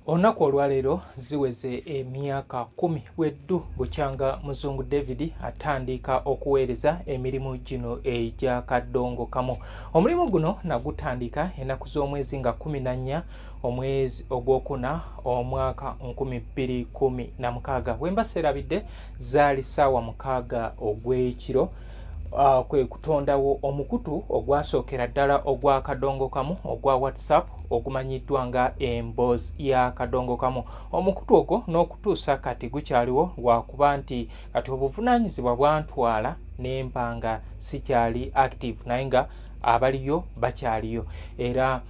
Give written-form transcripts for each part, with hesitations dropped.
Olunaku olwaleero ziweze emyaka 10 weddu bukyanga Muzungu David atandika okuweereza emirimu gino egya kadongo kamo. Omulimu guno nagutandika ennaku z'omwezi nga 14 omwezi ogwokuna omwaka 2016 wemba serabidde zaali ssaawa 6 ogw'ekiro. Kwe kutondawo omukutu ogwasookera ddala ogwa kadongo kamu ogwa WhatsApp ogumanyiddwa nga emboozi ya kadongo kamu. Omukutu ogwo n'okutuusa kati gukyaliwo lwakuba nti kati obuvunaanyizibwa bwantwala n'empanga sikyali active naye nga abaliyo bakyaliyo era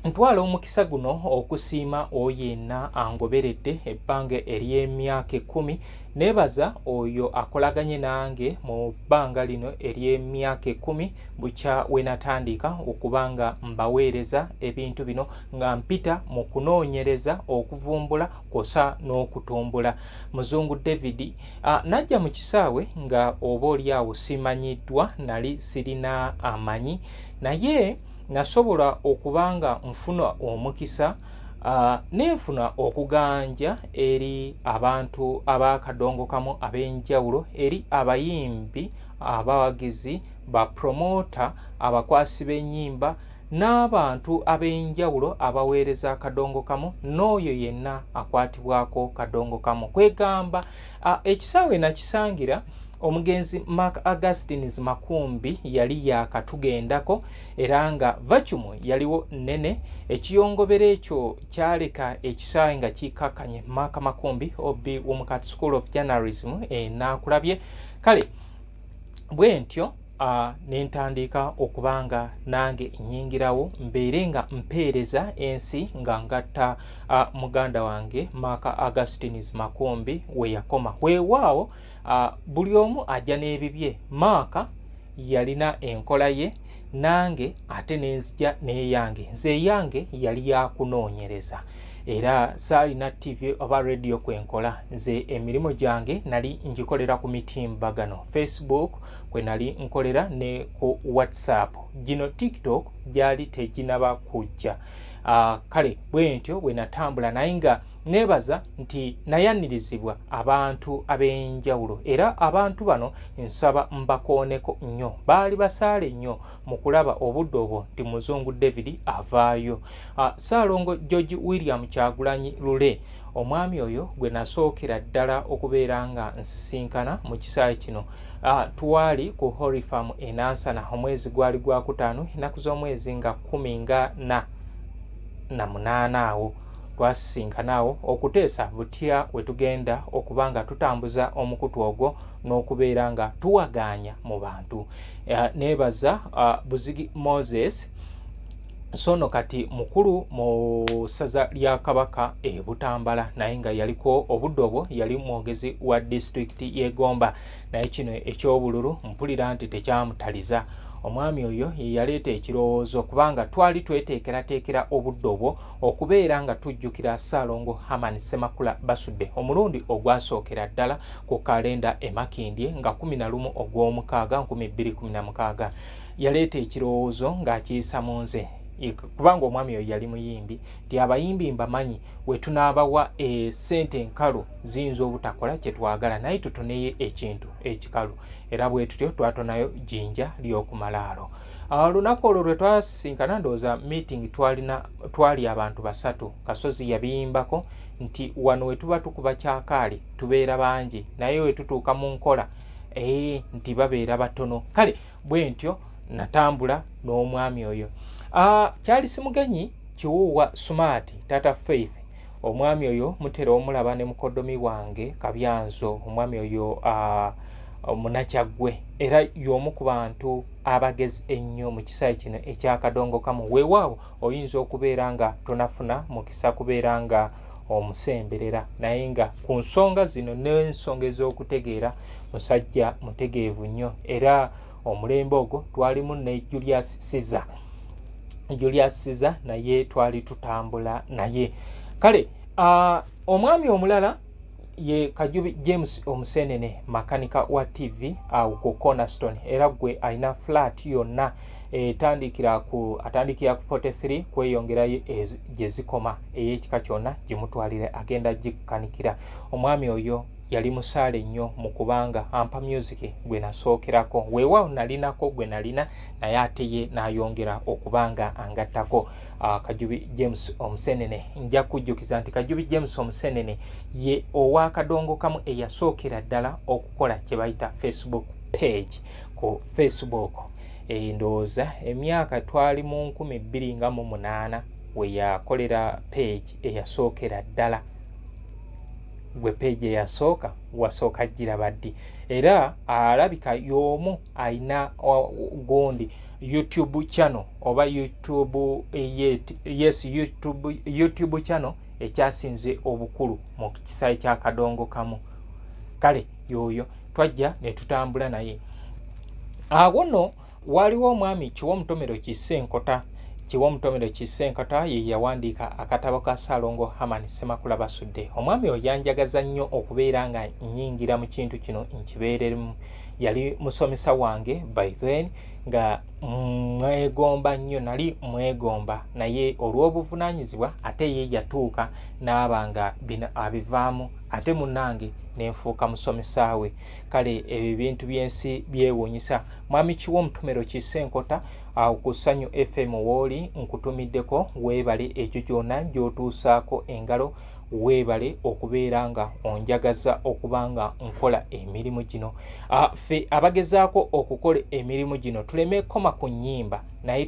ntwala omukisa guno okusiima oyo yenna angoberedde ebbanga ery'emyaka 10 nebaza oyo akolaganye nange mu bbanga lino ery'emyaka 10 bukya we natandika okubanga mbaweereza ebintu bino nga mpita mu kunoonyereza okuvumbula kosa n'okutumbula. Muzungu David najja mu kisaawe nga oba oliawo simanyiddwa nali sirina amanyi naye nasobola okubanga nfuna omukisa nenfuna okuganja eri abantu abakadongo kamu ab'enjawulo eri abayimbi abawagizi bapromota abakwasi b'ennyimba n'abantu ab'enjawulo abaweereza akadongo kamu n'oyo yenna akwatibwako kadongo kamu. Kwegamba ekisaawe nakisangira omugenzi Mark Augustines Makumbi yali yakatugendako era nga vacumu yaliwo nene. Ekiyongobero ekyo kyaleka ekisaawe nga kikakanye Mark Makumbi obi w'Omukati School of Journalism nakulabye kale bwe ntyo nentandika okubanga nange nnyingirawo mbeere nga mpeereza ensi nga ngatta muganda wange Mark Augustines Makumbi we yakoma. Weewaawo buli omu ajja n'ebibye. Mark yalina enkola ye nange ate nenzija n'eyange. Nze eyange yali yakunoonyereza era saalina TV oba radio kwenkola. Nze emirimu gyange nali ngikolera ku mitimbagano Facebook kwe nali nkolera ne ku WhatsApp. Gino TikTok gyali teginaba kujja. Kale bwe ntyo bwe natambula naye nga nebaza nti nayanirizibwa abantu ab'enjawulo era abantu bano nsaba mbakooneko nnyo. Baali basaale nnyo mu kulaba obudde obwo nti Muzungu David avaayo. Ssaalongo George William Kyagulanyi Lule omwami oyo gwe nasookera ddala okubeera nga nsisinkana mu kisaawe kino. Twali ku Holy Farm e Nansana omwezi gwali gwa 5 ennaku z'omwezi nga 18 awo twasisinkanaawo okuteesa butya we tugenda okubanga tutambuza omukutu ogwo n'okubeera nga tuwaganya mu bantu. Nebaza Buzigi Moses sono kati mukulu mu ssaza lya Kabaka Butambala naye nga yaliko obudde obwo yali mwogezi wa disitulikiti y'e Gomba naye kino eky'obululu mpulira nti tekyamutaliza. Omwami oyo yaleeta ekirowoozo kubanga twali tweteekerateekera obudde obwo okubeera nga tujjukira Ssaalongo Hamani Ssemakula Basudde omulundi ogwasookera ddala ku kalenda Makindye nga 11 ogw'omukaaga 2016. Yaleeta ekirowoozo ng'akiyisa mu nze kubanga omwami oyo yali muyimbi nti abayimbi mbamanyi we tunaabawa ssente enkalu ziyinza obutakola kye twagala naye tutoneyo ekintu ekikalu era bwe tutyo twatonayo jjinja ly'okumalaalo. Olunaku olwo lwe twasinkana ndowooza meeting twali abantu 3. Kasozi yabiyimbako nti wano we tuba tukuba kyakaali tubeera bangi naye we tutuuka mu nkola nti babeera batono. Kale bwe ntyo natambula n'omwami oyo. Kyali simugenyi Kiwuuwa Smart Tata Faith omwami oyo mutera omulaba ne mukoddomi wange Kabyanzo. Omwami oyo Munakyaggwe era y'omu ku bantu abagezi ennyo mu kisaawe kino ekyakadongo kamu. Weewaawo oyinza okubeera nga tonafuna mukisa kubeera nga omusemberera naye nga ku nsonga zino n'ensonga ez'okutegeera musajja mutegeevu nnyo era omulembe ogwo twalimu ne Julius Siza naye twali tutambula naye. Kale omwami omulala ye Kajubi James Omusenene makanika wa TV ku Cornerstone era gwe alina flat yonna atandikira ku 43 kweyongerayo gye zikoma ey'ekika kyonna gimutwalire agenda gikanikira. Omwami oyo yali musaale nnyo mu kubanga ampa music gwe nasookerako weewaawo nalinako gwe nalina naye ate ye n'ayongera okubanga angattako. Kajubi James Omusenene nja kujjukiza nti Kajubi James Omusenene ye owa Kadongo Kamu eyasookera ddala okukola kye bayita Facebook page ku Facebook. Ndowooza emyaka twali mu 2008 we yakolera page eyasookera ddala. Gwe page eyasooka wasooka giraba ddi era alabika y'omu ayina gondi YouTube channel oba YouTube channel ekyasinze obukulu mu kisaawe kya Kadongo Kamu. Kale yoyo twajja ne tutambula naye. Awo nno waliwo omwami Kiwomutomero Kisenkota ye yawandiika akatabo ka Ssaalongo Hamani Ssemakula Basudde. Omwami oyo yanjagaza nnyo okubeera nga nnyingira mu kintu kino nkibeeremu. Yali musomesa wange by then nga mwegomba nnyo, nali mwegomba naye olw'obuvunaanyizibwa ate ye yatuuka n'abanga bino abivaamu ate munnange nenfuuka musomesa we. Kale ebyo bintu by'ensi byewuunyisa. Mwami Kiwomutomero Kisenkota ku Ssanyu FM wooli nkutumiddeko, weebale ekyo kyonna gy'otuusaako engalo, weebale okubeera nga onjagaza okubanga nkola emirimu gino. Ffe abagezaako okukola emirimu gino tuleme koma ku nnyimba naye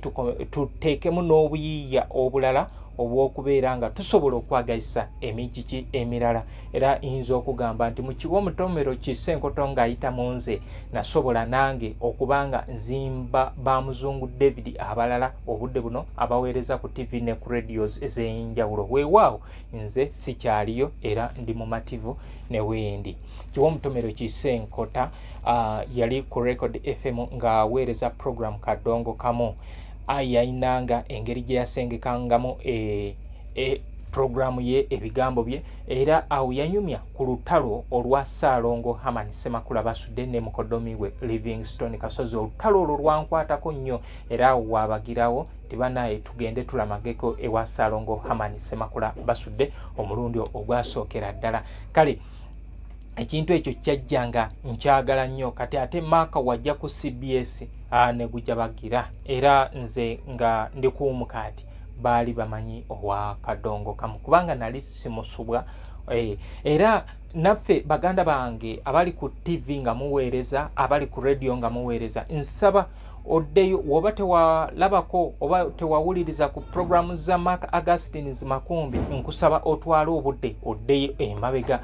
tuteekemu n'obuyiiya obulala obw'okubeera nga tusobola okwagayisa emigigi emirala. Era yinza okugamba nti mu Kiwomutomero Kisenkota ng'ayita mu nze nasobola nange okubanga nzimba ba Muzungu David abalala obudde buno abaweereza ku TV ne ku radios ez'enjawulo. Weewaawo nze sikyaliyo era ndi mumativu ne wendi. Kiwomutomero Kisenkota yali ku Record FM ng'aweereza program Kadongo Kamu. Yayinanga engeri gye yasengekangamu programu ye ebigambo bye era awo yanyumya ku lutalo olwa Ssaalongo Hamani Ssemakula Basudde ne mukodomi we Livingstone Kasozi. Olutalo olwo lwankwatako nnyo era wabagirawo tibanaye tugende tulamageko ewa Ssaalongo Hamani Ssemakula Basudde omulundi ogwasookera ddala. Kale ekintu ekyo kyajjanga nkyagala nnyo kati ate maaka wajja ku CBS ne gujja bagira era nze nga ndi kuumukaati baali bamanyi owa Kadongo Kamu kubanga nali simusubwa. Era naffe baganda bange abali ku TV nga muweereza, abali ku radio nga muweereza, nsaba oddeyo woba tewalabako oba tewawuliriza ku programu za Mark Augustine Makumbi, nkusaba otwale obudde oddeyo emabega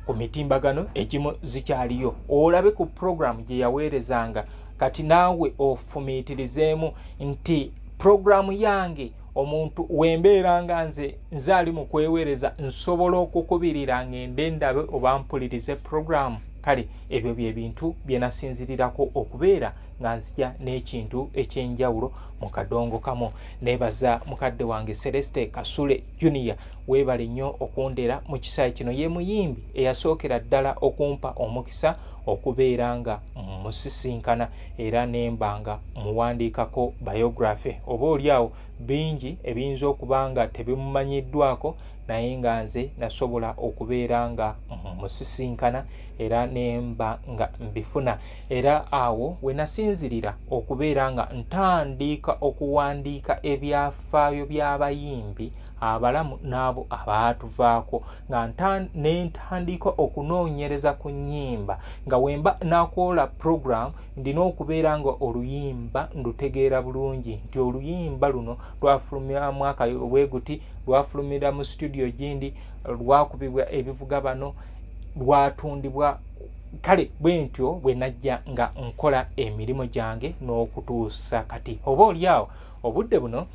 ku mitimbagano egimu zikyaliyo olabe ku programu gye yaweerezanga kati naawe ofumiitirizeemu nti programu yange omuntu wembeeranga nze ali mu kweweereza nsobola okukubirira ngende ndabe oba mpulirize programu. Kale ebyo bye bintu bye nasinzirirako okubeera nga nzija n'ekintu ekyenjawulo mu Kadongo Kamu. Neebaza mukadde wange Celeste Kasule Junior, weebale nnyo okundera mu kisaawe kino. Ye muyimbi eyasookera ddala okumpa omukisa okubeera nga musisinkana era nembanga muwandiikako biography. Oba oliawo bingi ebiyinza okuba nga tebimumanyiddwako naye nga nze nasobola okubeera nga musisinkana era nemba nga mbifuna. Era awo we nasinzirira okubeera nga ntandika okuwandiika ebyafaayo by'abayimbi abalamu n'abo abaatuvaako nga nentandika okunoonyereza ku nnyimba nga wemba nakola program ndina okubeera nga oluyimba ndutegeera bulungi nti oluyimba luno lwafulumira mwaka obweguti, lwafulumira mu studio gindi, lwakubibwa ebivuga bano, lwatundibwa. Kale bwe ntyo bwe najja nga nkola emirimu gyange n'okutuusa kati. Oba oliawo obudde buno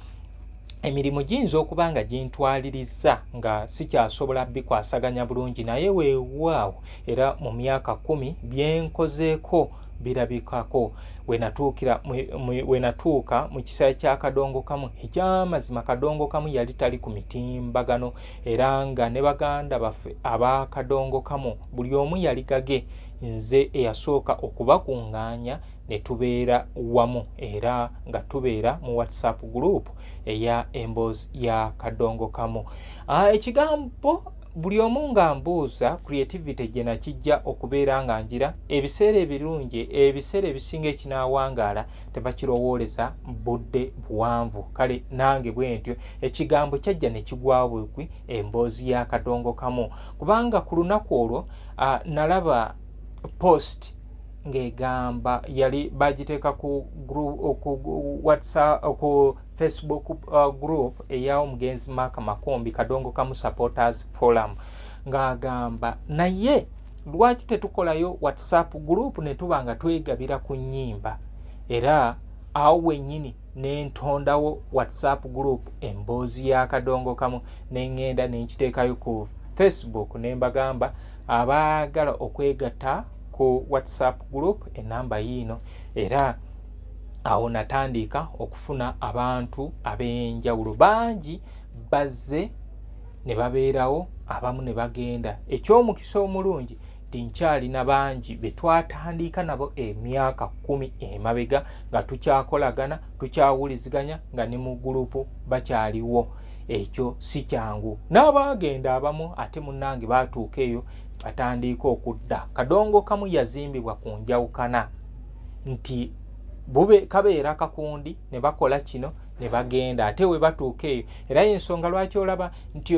emirimu giyinza okuba nga gintwaliriza nga sikyasobola bikwasaganya bulungi naye weewaawo era mu myaka 10 byenkozeeko birabikako. We natuuka mu kisaawe kya Kadongo Kamu ekyamazima Kadongo Kamu yali tali ku mitimbagano era nga ne baganda baffe aba Kadongo Kamu buli omu yali gage. Nze eyasooka okubakuŋŋaanya ne tubeera wamu era nga tubeera mu WhatsApp group eya Emboozi ya Kadongo Kamu. Ekigambo buli omu nga mbuuza creativity gye nakijja okubeera nga ngira ebiseera ebirungi ebiseera ebisinga ekinaawangaala tebakirowooleza budde buwanvu. Kale nange bwe ntyo ekigambo kyajja ne kigwa bwegwi Emboozi ya Kadongo Kamu, kubanga ku lunaku olwo nalaba post ng'egamba yali bagiteeka ku WhatsApp ku Facebook group eya omugenzi Mark Makombi Kadongo Kamu Supporters Forum ng'agamba naye lwaki tetukolayo WhatsApp group ne tuba nga twegabira ku nnyimba, era awo wennyini ne ntondawo WhatsApp group Emboozi ya Kadongo Kamu ne ngenda ne nkiteekayo ku Facebook ne mbagamba abaagala okwegatta ku WhatsApp group enamba yino, era awo natandika okufuna abantu ab'enjawulo bangi bazze ne babeerawo, abamu ne bagenda. Eky'omukisa omulungi nkyalina bangi be twatandika nabo emyaka 10 emabega nga tukyakolagana tukyawuliziganya nga ne mu gurupu bakyaliwo. Ekyo si kyangu. N'abaagenda abamu ate munnange baatuuka eyo batandika okudda. Kadongo Kamu yazimbibwa ku njawukana nti bube kabeera kakundi ne bakola kino ne bagenda ate we batuuka eyo. Era y'ensonga lwaki olaba nti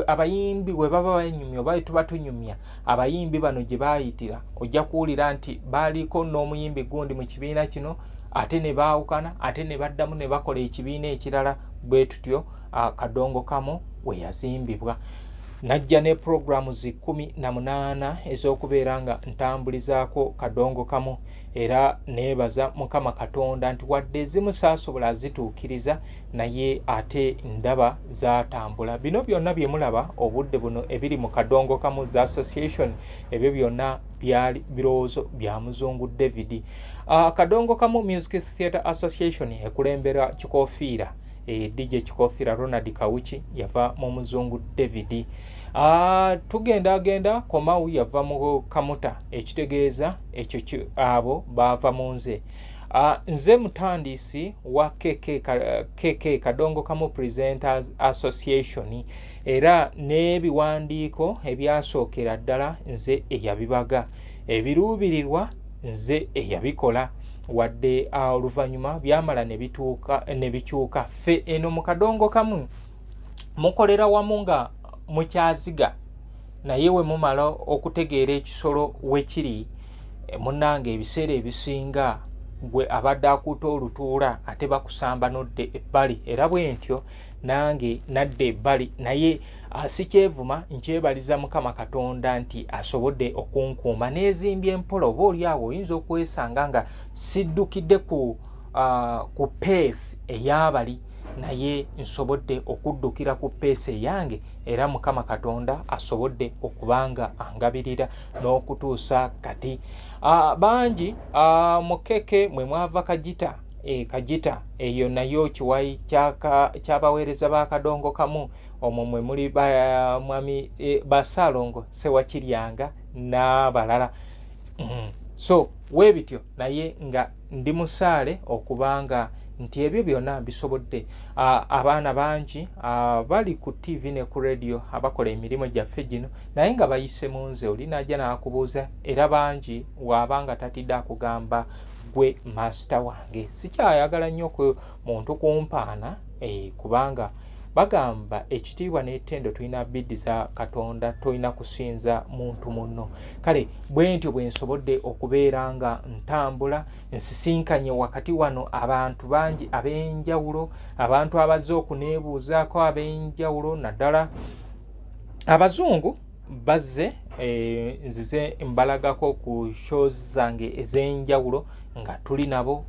abayimbi we baba banyumya oba tuba tunyumya abayimbi bano gye baayitira, ojja kuwulira nti baaliko n'omuyimbi gundi mu kibiina kino ate ne baawukana ate ne baddamu ne bakola ekibiina ekirala. Bwe tutyo Kadongo Kamu we yazimbibwa. Najja ne programu 18 ez'okubeera nga ntambulizaako Kadongo Kamu, era neebaza Mukama Katonda nti wadde ezimu saasobola zituukiriza naye ate ndaba zaatambula. Bino byonna bye mulaba obudde buno ebiri mu Kadongo Kamu Association, ebyo byonna byali birowoozo bya Muzungu David. Kadongo Kamu Music Theatre Association ekulembera Kikoofiira, DJ Kikoofiira Ronald Kawuki yava mu Muzungu David. Tugenda Komau yava mu Kamuta, ekitegeeza ekyo abo bava mu nze. Nze mutandisi wa KK Kadongo Kamu Presenters Association, era n'ebiwandiiko ebyasookera ddala nze eyabibaga, ebiruubirirwa nze eyabikola, wadde oluvannyuma byamala ne bikyuka. Ffe eno mu Kadongo Kamu mukolera wamu nga mukyaziga, naye we mumala okutegeera ekisolo we kiri, munnange ebiseera ebisinga gwe abadde akuuta olutuula ate bakusamba nodde ebbali, era bwe ntyo nange nadde ebbali, naye sikyevuma nkyebaliza Mukama Katonda nti asobodde okunkuuma neezimbye empola. Oba oli awo oyinza okwesanga nga siddukidde ku peesi ey'abali, naye nsobodde okuddukira ku peesi eyange, era Mukama Katonda asobodde okubanga angabirira n'okutuusa kati. Bangi mukeke mwe mwava Kajita, Kajita eyo nayo kiwayi ky'abaweereza ba Kadongo Kamu, omwo mwe muli mwami Basalongo Sewakiryanga n'abalala. So weebityo naye nga ndi musaale okubanga nti ebyo byonna bisobodde. Abaana bangi bali ku TV ne ku radio abakola emirimu gyaffe gino naye nga bayise mu nze, oli najja n'akubuuza, era bangi waabanga tatidde akugamba gwe master wange. Sikyayagala nnyo ku muntu kumpaana kubanga bagamba ekitiibwa n'ettendo tulina biddi za Katonda, tulina kusinza muntu munno. Kale bwe ntyo bwe nsobodde okubeera nga ntambula, nsisinkanye wakati wano abantu bangi ab'enjawulo, abantu abazze okuneebuuzaako ab'enjawulo, naddala Abazungu bazze nzize mbalagako ku shows zange ez'enjawulo nga tuli nabo.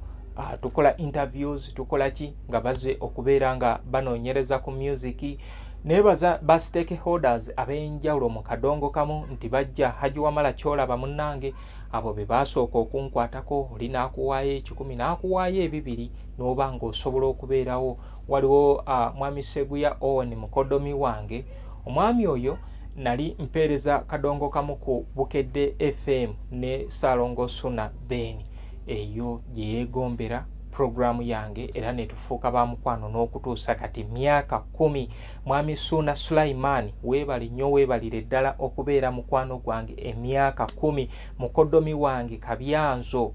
Tukola interviews, tukola ki nga bazze okubeera nga banoonyereza ku music. Nebaza ba stakeholders ab'enjawulo mu Kadongo Kamu nti bajja. Haji Wamala kyolaba munnange, abo be basooka okunkwatako, oli n'akuwaayo 10 n'akuwaayo 2 n'oba ng'osobola okubeerawo. Waliwo mwami Seguya Owen mukodomi wange, omwami oyo nali mpeereza Kadongo Kamu ku Bukedde FM ne Salongo Suna Beni. eyo gye yeegombera programu yange era ne tufuuka ba mukwano n'okutuusa kati myaka 10. Mwami Ssuuna Sulaiman weebale nnyo weebalire ddala okubeera mukwano gwange emyaka 10. Mukoddomi wange Kabyanzo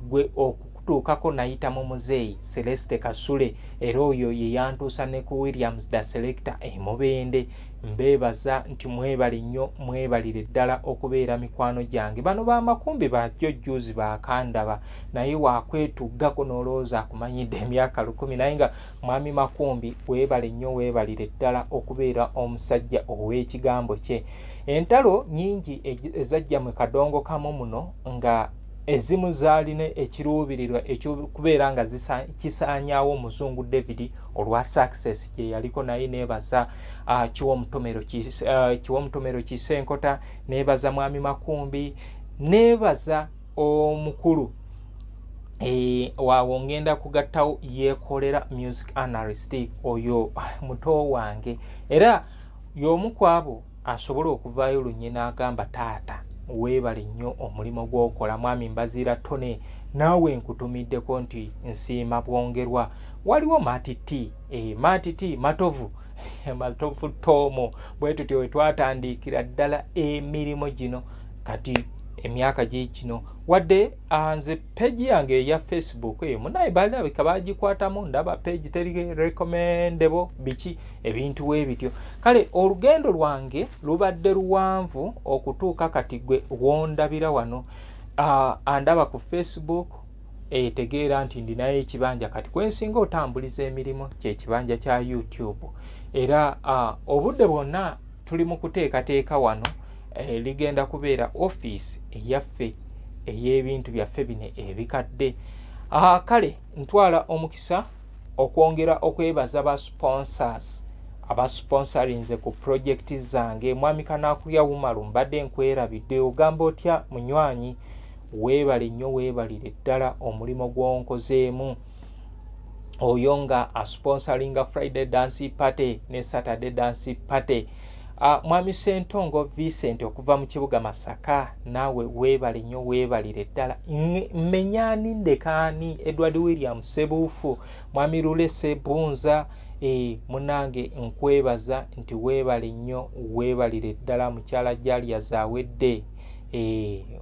gwe okutuukako nayita mu muzeeyi Celeste Kasule era oyo ye yantuusa ne ku Williams da Selector Mubende. Mbeebaza nti mwebale nnyo mwebalire ddala okubeera mikwano gyange. Bano bamakumbi bajjojjuuzi bakandaba naye wakwetuggako n'olowooza akumanyidde emyaka 10 naye nga mwami Makumbi weebale nnyo weebalire ddala okubeera omusajja ow'ekigambo kye. Entalo nnyingi ezajja mu kadongo kamu muno nga ezimu zaalina ekiruubirirwa ekyokubeera nga kisaanyaawo Omuzungu David olwa success gye yaliko naye neebaza Kiwomutomero Kisenkota, neebaza mwami Makumbi, neebaza omukulu waawo ngenda kugattawo yeekolera music analyst oyo muto wange era y'omu ku abo asobola okuvaayo lunye n'agamba taata weebale nnyo omulimu gw'okola. Mwami Mbazira Tone naawe nkutumiddeko nti nsiima bwongerwa. Waliwo Matiti Matovu Matovu Tomo bwe tutyo we twatandikira ddala emirimu gino kati emyaka gino wadde nze page yange eya Facebook munaye balabika bagikwatamu ndaba page teri recommendable biki ebintu webityo. Kale olugendo lwange lubadde luwanvu okutuuka kati gwe wondabira wano andaba ku Facebook tegeera nti ndinayo ekibanja kati kwensinga otambuliza emirimu kyekibanja kya YouTube era obudde bwonna tuli mu kuteekateeka wano ligenda kubeera office eyaffe ey'ebintu byaffe bino ebikadde. Kale ntwala omukisa okwongera okwebaza ba sponsors abasponsorinze ku project zange. Mwami Kanaakulya Wumalu mbadde nkwerabidde ogamba otya munywanyi weebale nnyo weebalire ddala omulimu gw'onkozeemu. Oyo nga asponsoringa Friday Dance Party ne Saturday Dance Party. Mwami Sentongo Vincent okuva mu kibuga Masaka naawe weebale nnyo weebalire ddala. Mmenyani Ndekaani Edward William Sebuufu Mwami Lule Sebunza munange nkwebaza nti weebale nnyo weebalire ddala mukyala Jalia Zawedde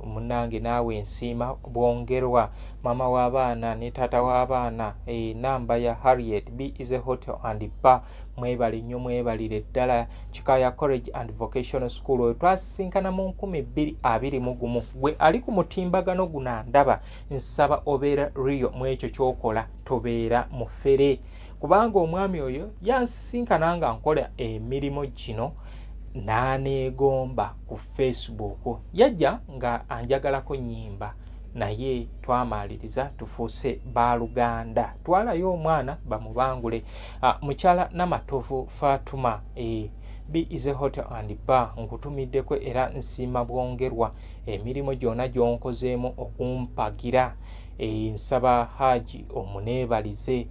munange naawe nsiima bwongerwa. Mama w'abaana ne taata w'abaana namba ya Harriet B is a hotel and bar mwebale nnyo mwebalire ddala. Kikaya College and Vocational School oyo twasisinkana mu 2021 gwe ali ku mutimbagano guno ndaba nsaba obeera Rio mu ekyo ky'okola tobeera mufere kubanga omwami oyo yansisinkana nga nkola emirimu gino n'aneegomba ku Facebook. Yajja nga anjagalako nnyimba naye twamaliriza tufuuse baaluganda twalayo omwana bamubangule. Mukyala Namatovu Fatuma B is a hotel and bar nkutumiddeko era nsiima bwongerwa emirimu gyonna gyonkozeemu okumpagira. Nsaba Haji omuneebalize.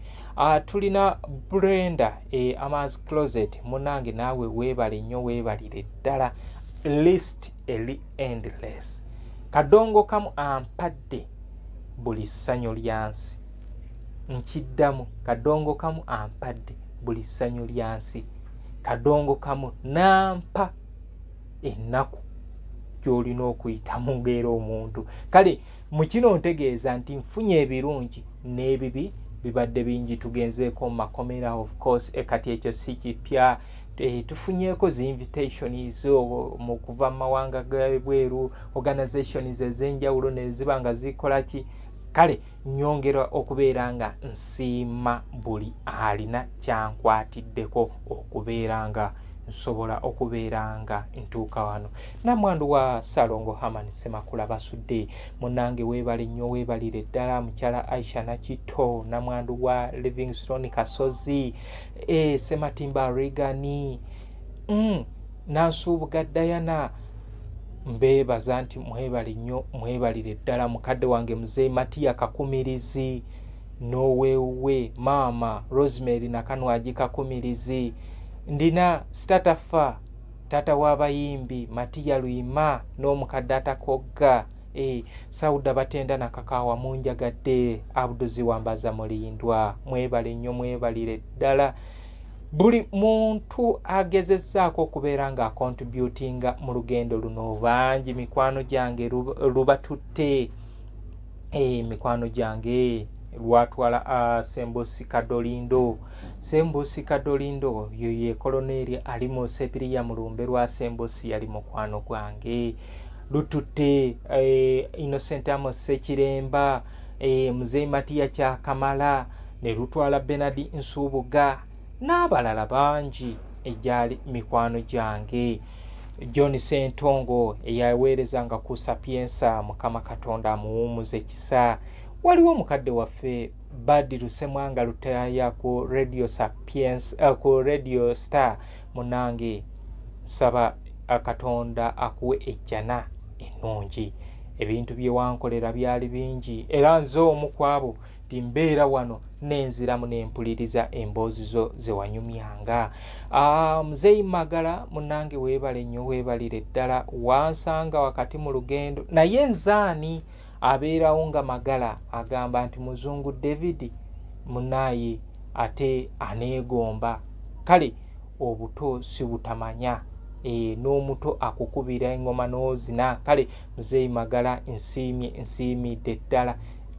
Tulina Brenda Ama's Closet munange naawe weebale nnyo weebalire ddala. List eli endless. Kadongo kamu ampadde buli ssanyu lyansi. Nkiddamu kadongo kamu ampadde buli ssanyu lyansi. Kadongo kamu nampa ennaku gy'olina okuyitamu ng'era omuntu. Kale mu kino ntegeeza nti nfunye ebirungi n'ebibi bibadde bingi tugenzeeko mu makomera of course kati ekyo si kipya. Tufunyeeko zi invitations mu kuva mu mawanga g'ebweru organizations ez'enjawulo ne ziba nga zikola ki. Kale nyongera okubeera nga nsiima buli alina kyankwatiddeko okubeera nga nsobola okubeera nga ntuuka wano. Namwandu wa Salongo Hamani Semakula basudde munange weebale nnyo weebalire ddala. Mukyala Aisha Nakito namwandu wa Livingstone Kasozi Sematimba Regani Nansubuga Diana mbeebaza nti mwebale nnyo mwebalire ddala. Mukadde wange Muzeeyi Matiya Kakumirizi nowewe Maama Rosemary Nakanwagi Kakumirizi. Ndina Statafa tata w'abayimbi Matiya Luyima n'omukadde atakogga Sauda Batenda na Kakawa munjagadde, Abduzi Wambaza Mulindwa, mwebale nnyo mwebalire ddala. Buli muntu agezezzaako okubeera nga contributinga mu lugendo luno. Bangi mikwano gyange lubatutte, mikwano gyange lwatwala Sembosi Kadolindo. Sembosi Kadolindo ye koloneri ali mu Sepiriya Mulumbe lwa Sembosi yali mukwano gwange. Lututte Innocent Amos Sekiremba, Muzeyi Matiya Kyakamala, ne lutwala Benard Nsubuga n'abalala bangi ejali mikwano gyange. John Sentongo eyaweerezanga ku Sapiensa, Mukama Katonda amuwumuze kisa. Waliwo mukadde waffe Badiru Semwanga Lutaya ku Radio Sapiensa, ku Radio Star. Munange saba Katonda akuwe ejjana ennungi. Ebintu bye wankolera byali bingi era nze omu kwabo timbeera wano nenziramu nempuliriza emboozi zo ze wanyumyanga. Muzeyi Magala munange weebale nnyo weebalire ddala, wansanga wakati mu lugendo naye nzaani abeerawo nga Magala agamba nti Muzungu David munaye ate aneegomba. Kale obuto si butamanya, n'omuto akukubira engoma n'ozina. Kale Muzeyi Magala nsiimidde ddala.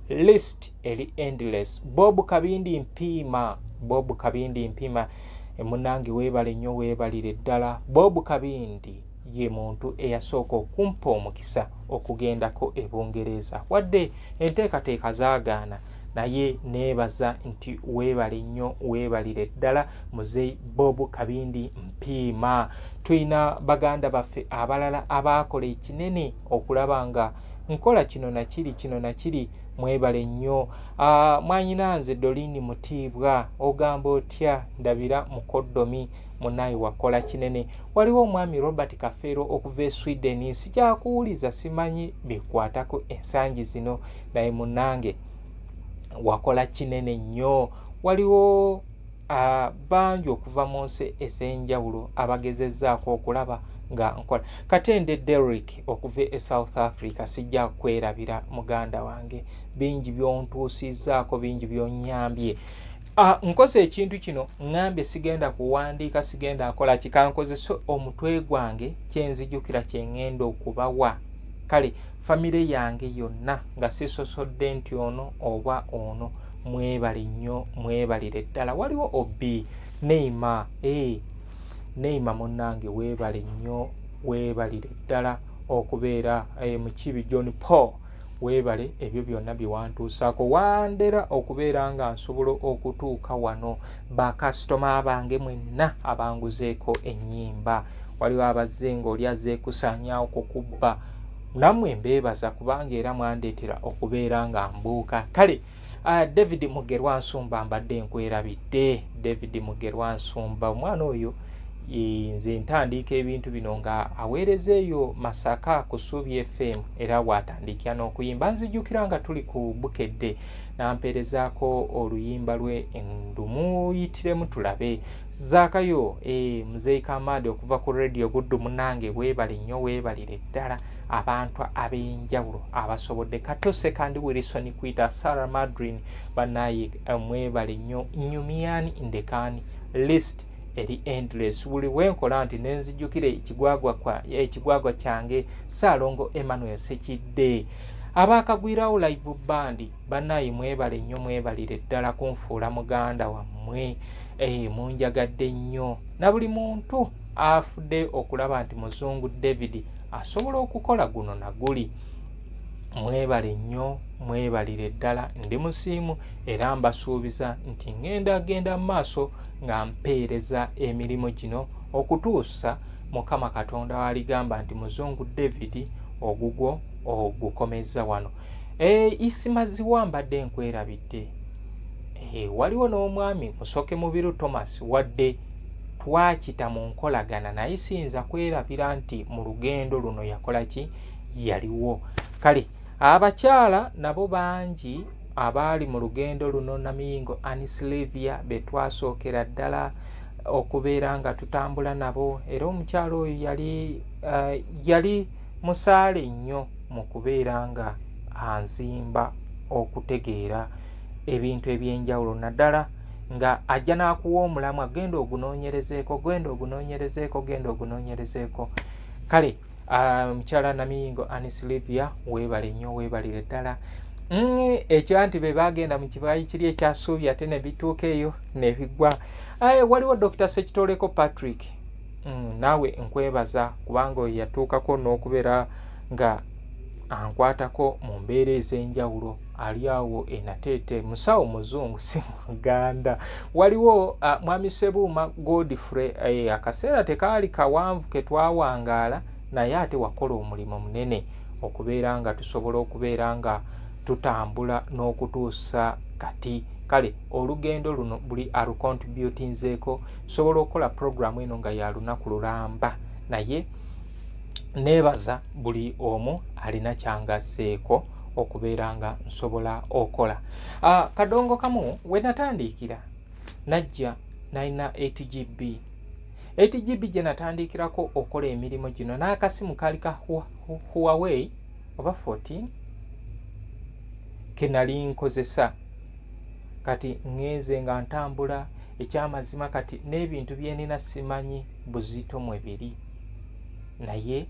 List eri endless. Bob Kabindi Mpima munange weebale nnyo weebalire ddala. Bob Kabindi ye muntu eyasooka okumpa omukisa okugendako e Bungereza, wadde enteekateeka zaagaana, naye neebaza nti weebale nnyo weebalire ddala Muzeyi Bob Kabindi Mpima. Tulina baganda baffe abalala abaakola ekinene okulaba nga nkola kino na kiri mwebale nnyo. Mwanyinanze Dolini Mutiibwa, ogamba otya? Ndabira Mukoddomi munayi wakola kinene. Waliwo omwami Robert Kafeero okuva e Sweden, sikyakuwuliza simanyi bikwatako ensangi zino, naye munange wakola kinene nnyo. Waliwo bangi okuva mu nsi ez'enjawulo abagezezzaako okulaba nga nkola. Katende Derrick okuva e South Africa, sijja kwerabira muganda wange, bingi byontuusizzaako, bingi byonnyambye. Nkoze ekintu kino ngambye sigenda kuwandiika, sigenda nkola kikankozese omutwe gwange kyenzijukira kyengenda okubawa. Kale famire yange yonna nga sisosodde nti ono oba ono, mwebale nnyo mwebalire ddala. Waliwo Obi Neima, Neima munnange weebale nnyo weebalire ddala okubeera Mukibi John Paul, weebale ebyo byonna byewantuusaako. Wandera okubeera nga nsobola okutuuka wano. Bakasitoma bange mwenna abanguzeeko ennyimba, waliwo abazze ng'oli azeekusaanyaawo kukubba, nammwe mbeebaza kubanga era mwandeetera okubeera nga mbuuka. Kale David Mugerwa Nsumba mbadde nkwerabidde. David Mugerwa Nsumba omwana oyo nze ntandiika ebintu bino nga aweerezeeyo Masaka ku Suubi FM, era waatandikira n'okuyimba. Nzijukira nga tuli ku Bukedde nampeerezaako oluyimba lwe Ndumuyitiremu tulabe. Zaakayo Muzeyi Kamadi okuva ku Radio Guddu munange weebale nnyo weebalire ddala. Abantu ab'enjawulo abasobodde, Katose kandi Wilson Kwita, Sarah Madrin banaye mwebale nnyo. Nyumyani Ndekani, list eri endless. Buli wenkola nti nenzijukire ekigwagwa kyange Saalongo Emmanuel Sekidde. Abakagwirawo live band banaye mwebale nnyo mwebalire ddala kunfuula muganda wammwe. Munjagadde nnyo, na buli muntu afudde okulaba nti Muzungu David asobola okukola guno na guli. Mwebale nnyo mwebalire ddala. Ndi musiimu era mbasuubiza nti ngenda mu maaso nga mpeereza emirimu gino okutuusa Mukama Katonda waligamba nti Muzungu David ogugwo ogukomeza wano. Isimaziwa mbadde nkwerabidde. Waliwo n'omwami Musoke Mubiru Thomas wadde twakita mu nkolagana naye siyinza kwerabira nti mu lugendo luno yakola ki, yaliwo. Kale abakyala nabo bangi abaali mu lugendo luno. Namiyingo Anisilivia be twasookera ddala okubeera nga tutambula nabo, era omukyalo oyo yali musaale nnyo mu kubeera nga anzimba okutegeera ebintu ebyenjawulo naddala nga ajja n'akuwa omulamwa genda ogunoonyerezeeko. Kale mukyala Namiyingo Anisilivia weebale nnyo, weebalire ddala. Ekyanti be bagenda mu kibayi kiri ekyasuubi ate ne bituuka eyo ne biggwa. Waliwo Dr. Sekitoleko Patrick, naawe nkwebaza kubanga oyo yatuukako n'okubeera nga ankwatako mu mbeera ez'enjawulo. Ali awo Enateete, musawo muzungu si Muganda. Waliwo Mwami Sebuuma Godfrey, akaseera tekaali kawanvu ke twawangaala naye ate wakola omulimu munene okubeera nga tusobola okubeera nga tutambula n'okutuusa kati. Kale olugendo luno buli alukontributinzeeko sobola okukola programu eno nga ya lunaku lulamba, naye neebaza buli omu alina kyangasseeko okubeera nga nsobola okola. Kadongo kamu we natandikira najja nalina 8GB gye natandikirako okola emirimu gino, n'akasimu kaali ka Huawei oba 14 ke nali nkozesa. Kati ngenze nga ntambula, ekyamazima kati n'ebintu bye nina simanyi buzito mwe biri, naye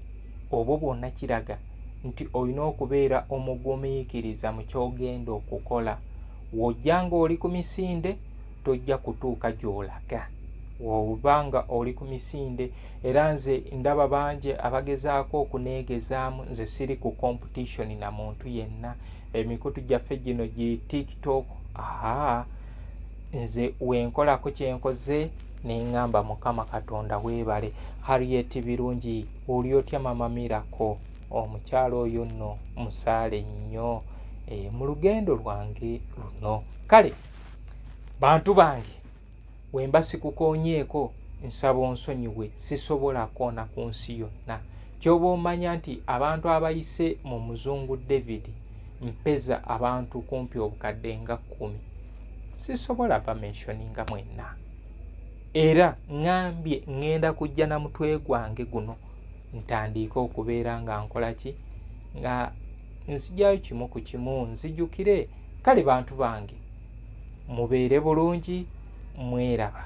obwo bwonna kiraga nti olina okubeera omugumiikiriza mu kyogenda okukola. Wojja nga oli ku misinde tojja kutuuka gy'olaga. Wobanga oli ku misinde, era nze ndaba bangi abagezaako okuneegezaamu, nze siri ku competition na muntu yenna. Emikutu gyaffe gino gi TikTok, nze wenkolako kyenkoze neŋŋamba Mukama Katonda weebale. Harriet Birungi, oli otya Mama Miracle? Omukyalo oyo nno musaale nnyo mu lugendo lwange luno. Kale bantu bange, wemba sikukoonyeeko nsaba onsonyiwe, sisobola koona ku nsi yonna. Kyoba omanya nti abantu abayise mu Muzungu David mpeza abantu kumpi obukadde nga 10, sisobola bamentioninga mwenna. Era ngambye ngenda kujja na mutwe gwange guno ntandika okubeera nga nkola ki, nga nzijjayo kimu ku kimu, nzijukire. Kale bantu bange, mubeere bulungi, mweraba.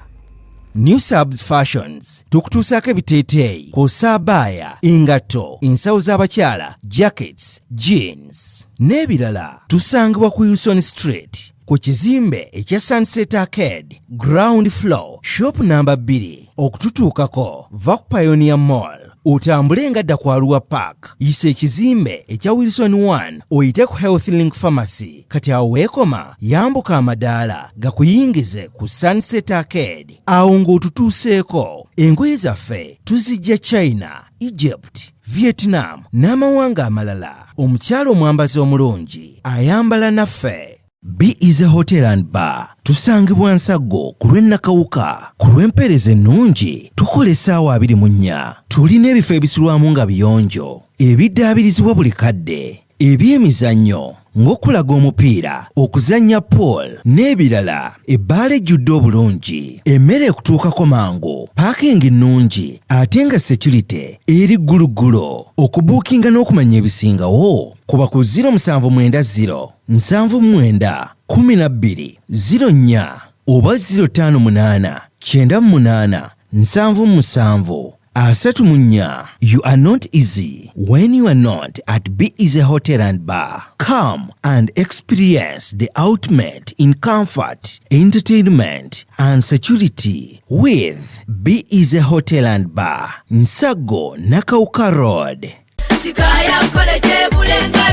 New Subs Fashions tukutuusaako ebiteeteeyi, kosaabaaya, engatto, ensawo z'abakyala, jackets, jeans n'ebirala. Tusangibwa ku Wilson Street ku kizimbe ekya Sunset Arcade ground floor, shop number 2. Okututuukako va ku Pioneer Mall, otambule nga dda ku Arua Park, yisa ekizimbe ekya Wilson 1 oyite ku Health Link Pharmacy. Kati awo weekoma yambuka amadaala gakuyingize ku Sunset Arcade. Awo ng'otutuuseeko, engoye zaffe tuzijja China, Egypt, Vietnam n'amawanga amalala. Omukyala omwambazi omulungi ayambala naffe. B is a Hotel and Bar. Tusangibwa Nsaggo ku lw'Ennakawuka. Ku lw'empeereza ennungi tukola essaawa 24. Tulina ebifo ebisulwamu nga biyonjo, ebiddaabirizibwa buli kadde, eby'emizannyo ng'okulaga omupiira, okuzannya pool n'ebirala. Ebbaala ejjudde obulungi, emmere ekutuukako mangu, paakingi ennungi ate nga security eri gguluggulo. Okubuukinga n'okumanya ebisingawo kuba ku 0790 79 12 04 oba 058 98 77 34. You are not easy when you are not at B is a Hotel and Bar. Come and experience the ultimate in comfort, entertainment and security with B is a Hotel and Bar, Nsaggo, Nakawuka Road.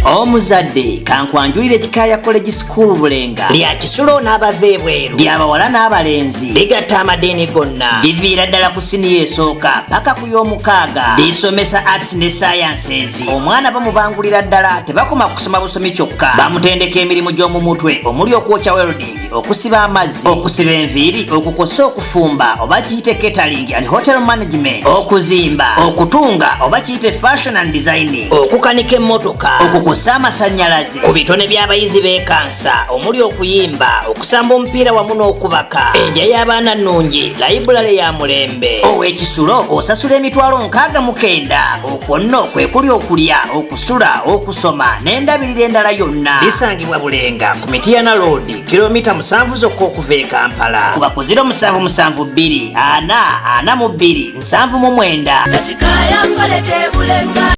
Omuzadde kankwanjulire Kikaya College School Bulenga lya kisulo n'abava ebweru, ly'abawala n'abalenzi, ligatta amadeeni gonna, liviira ddala ku siniya esooka paka ku y'omukaaga, lisomesa arts ne sciences. Omwana bamubangulira ddala, tebakoma kusoma busomi kyokka, bamutendeka emirimu gy'omu mutwe omuli okwokya welding, okusiba amazzi, okusiba enviiri, okukosa okufumba oba kiyite catering and hotel management, okuzimba, okutunga oba kiyite fashion and design, okukanika emmotoka, okukosa amasannyalaze, ku bitone by'abayizi b'ekansa omuli okuyimba, okusamba omupiira wamu n'okubaka, endya y'abaana nnungi, layibulale ya mulembe. Ow'ekisulo osasula emitwalo 69. Okwo nno kwe kuli okulya, okusula, okusoma n'endabirira endala yonna. Bisangibwa Bulenga ku Mityana Road, kilomita 7 zokka okuva e Kampala. Kuba ku 0772 40 42 79.